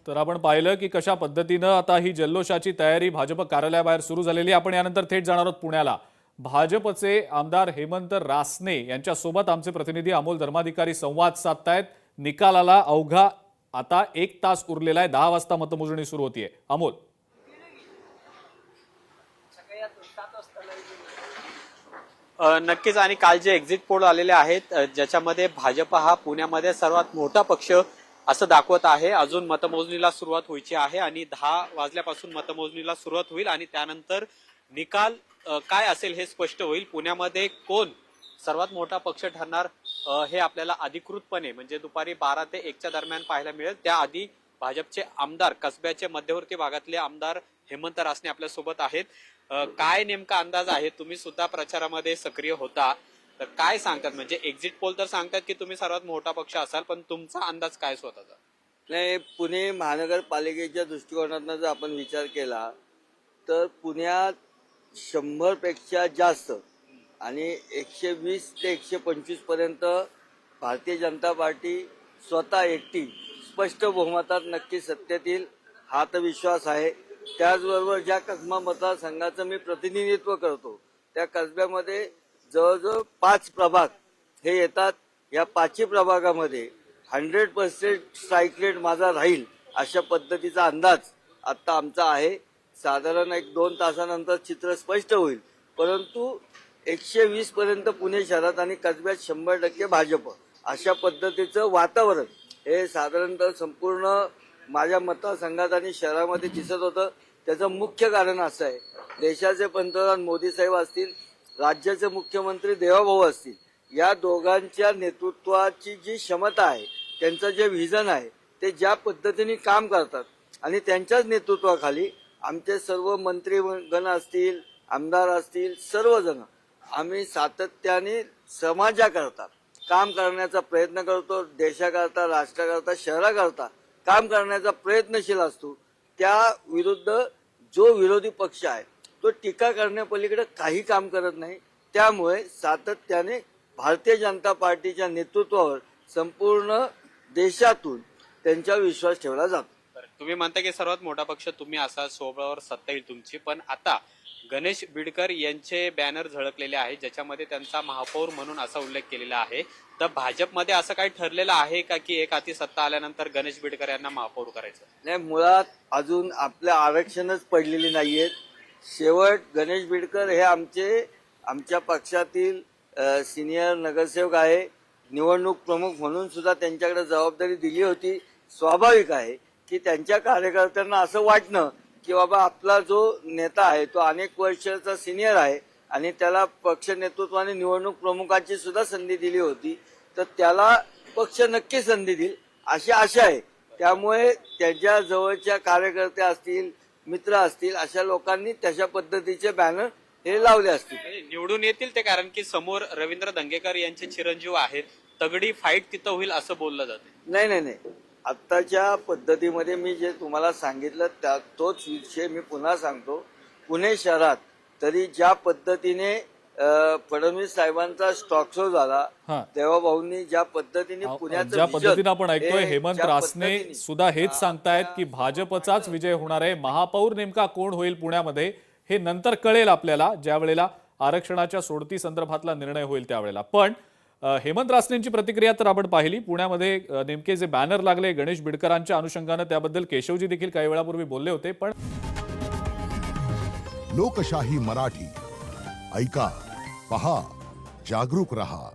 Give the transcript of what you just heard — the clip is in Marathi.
तर आपण पाहिलं की कशा पद्धतीनं आता ही जल्लोषाची तयारी भाजप कार्यालयाबाहेर सुरू झालेली आहे। आपण यानंतर थेट जाणार आहोत पुण्याला। भाजपचे आमदार हेमंत रासने यांच्यासोबत आमचे प्रतिनिधी अमोल धर्माधिकारी संवाद साधतायत। निकालाला अवघा आता 1 तास उरलेला आहे। 10 वाजता मतमोजणी सुरू होतीये। अमोल, नक्कीच। आणि काल जे एक्झिट पोल आलेले आहेत ज्याच्यामध्ये भाजप हा पुण्यामध्ये सर्वात मोठा पक्ष असं दाखवत आहे। अजून मतमोजणीला सुरुवात व्हायची आहे आणि 10 वाजल्यापासून मतमोजणीला सुरुवात होईल आणि त्यानंतर निकाल काय असेल हे स्पष्ट होईल। पुण्यामध्ये कोण सर्वात मोठा पक्ष ठरणार हे आपल्याला अधिकृतपणे म्हणजे दुपारी 12 ते 1 दरम्यान पाहायला मिळेल। त्याआधी भाजपचे आमदार, कसब्याचे मध्यवर्ती भागातले आमदार हेमंत रासने आपल्या सोबत आहेत। काय नेमका अंदाज आहे? तुम्ही सुद्धा प्रचारामध्ये सक्रिय होता, तर काय सांगतात? म्हणजे एक्झिट पोल तर सांगतात की तुम्ही सर्वात मोठा पक्ष असाल, पण तुमचा अंदाज काय स्वतःचा? नाही, पुणे महानगरपालिकेच्या दृष्टिकोनातून जर आपण विचार केला तर पुण्यात 100 पेक्षा जास्त आणि 120 ते 125 पर्यंत भारतीय जनता पार्टी स्वतः एकटी स्पष्ट बहुमतात नक्की सत्तेत येईल हा तर विश्वास आहे। त्याचबरोबर ज्या कसबा मतदारसंघाचं मी प्रतिनिधित्व करतो त्या कसब्यामध्ये जवळजवळ 5 प्रभाग हे येतात। या 5ही प्रभागामध्ये 100% स्ट्राईक रेट माझा राहील अशा पद्धतीचा अंदाज आता आमचा आहे। साधारण 1-2 तासानंतर चित्र स्पष्ट होईल, परंतु 120 पर्यंत पुणे शहरात आणि कसब्यात 100% भाजप अशा पद्धतीचं वातावरण हे साधारणतः संपूर्ण माझ्या मतदारसंघात आणि शहरामध्ये दिसत होतं। त्याचं मुख्य कारण असं आहे, देशाचे पंतप्रधान मोदी साहेब असतील, राज्याचे मुख्यमंत्री देवाभाऊ असतील, या दोघांच्या नेतृत्वाची जी क्षमता आहे, त्यांचं जे व्हिजन आहे ते ज्या पद्धतीने काम करतात आणि त्यांच्याच नेतृत्वाखाली आमचे सर्व मंत्रीगण असतील, आमदार असतील, सर्वजण आम्ही सातत्याने समाजाकरता काम करण्याचा प्रयत्न करतो। देशाकरता, राष्ट्राकरता, शहराकरता काम करण्याचा प्रयत्नशील असतो। त्या विरुद्ध जो विरोधी पक्ष आहे तो टीका करण्यापलीकडे काही काम करत नाही। त्यामुळे सातत्याने भारतीय जनता पार्टीच्या नेतृत्वावर संपूर्ण देशातून त्यांचा विश्वास ठेवला जातो। तुम्ही म्हणता की सर्वात मोठा पक्ष तुम्ही असा, सोबळावर सत्ता येईल तुमची, पण आता गणेश बिडकर यांचे बॅनर झळकलेले आहे ज्याच्यामध्ये त्यांचा महापौर म्हणून असा उल्लेख केलेला आहे। तर भाजपमध्ये असं काही ठरलेलं आहे का की एक हाती सत्ता आल्यानंतर गणेश बिडकर यांना महापौर करायचं? नाही, मुळात अजून आपल्या आरक्षणच पडलेली नाहीये। शेवट गणेश बिडकर हे आमच्या पक्षातील सिनियर नगरसेवक आहे। निवडणूक प्रमुख म्हणून सुद्धा त्यांच्याकडे जबाबदारी दिली होती। स्वाभाविक आहे की त्यांच्या कार्यकर्त्यांना असं वाटणं की बाबा आपला जो नेता आहे तो अनेक वर्षाचा सिनियर आहे आणि त्याला पक्ष नेतृत्वाने निवडणूक प्रमुखाची सुद्धा संधी दिली होती, तर त्याला पक्ष नक्की संधी देईल अशी आशा आहे। त्यामुळे त्याच्या जवळच्या कार्यकर्ते असतील, मित्र असतील, अशा लोकांनी तशा पद्धतीचे बॅनर हे लावले असतील। निवडून येतील ते, कारण की समोर रवींद्र धंगेकर यांचे चिरंजीव आहेत, तगडी फाईट तिथं होईल असं बोललं जाते। नाही, आत्ताच्या पद्धतीमध्ये मी जे तुम्हाला सांगितलं तोच विषय मी पुन्हा सांगतो। पुणे शहरात तरी ज्या पद्धतीने फडणवीस साहेबांचा स्टॉक शो झाला, देवाभाऊंनी ज्या पद्धतीने ज्या पद्धतीने आपण ऐकतोय हेमंत रासने सुद्धा हेच सांगतायत की भाजपचाच विजय होणार आहे। महापौर नेमका कोण होईल पुण्यामध्ये हे नंतर कळेल आपल्याला, ज्या वेळेला आरक्षणाच्या सोडती संदर्भातला निर्णय होईल त्यावेळेला। पण हेमंत रासनेंची प्रतिक्रिया तर आपण पाहिली। पुण्यामध्ये नेमके जे बॅनर लागले गणेश बिडकरांच्या अनुषंगाने त्याबद्दल केशवजी देखील काही वेळापूर्वी बोलले होते। पण लोकशाही मराठी ऐका, पहा, जागरूक रहा।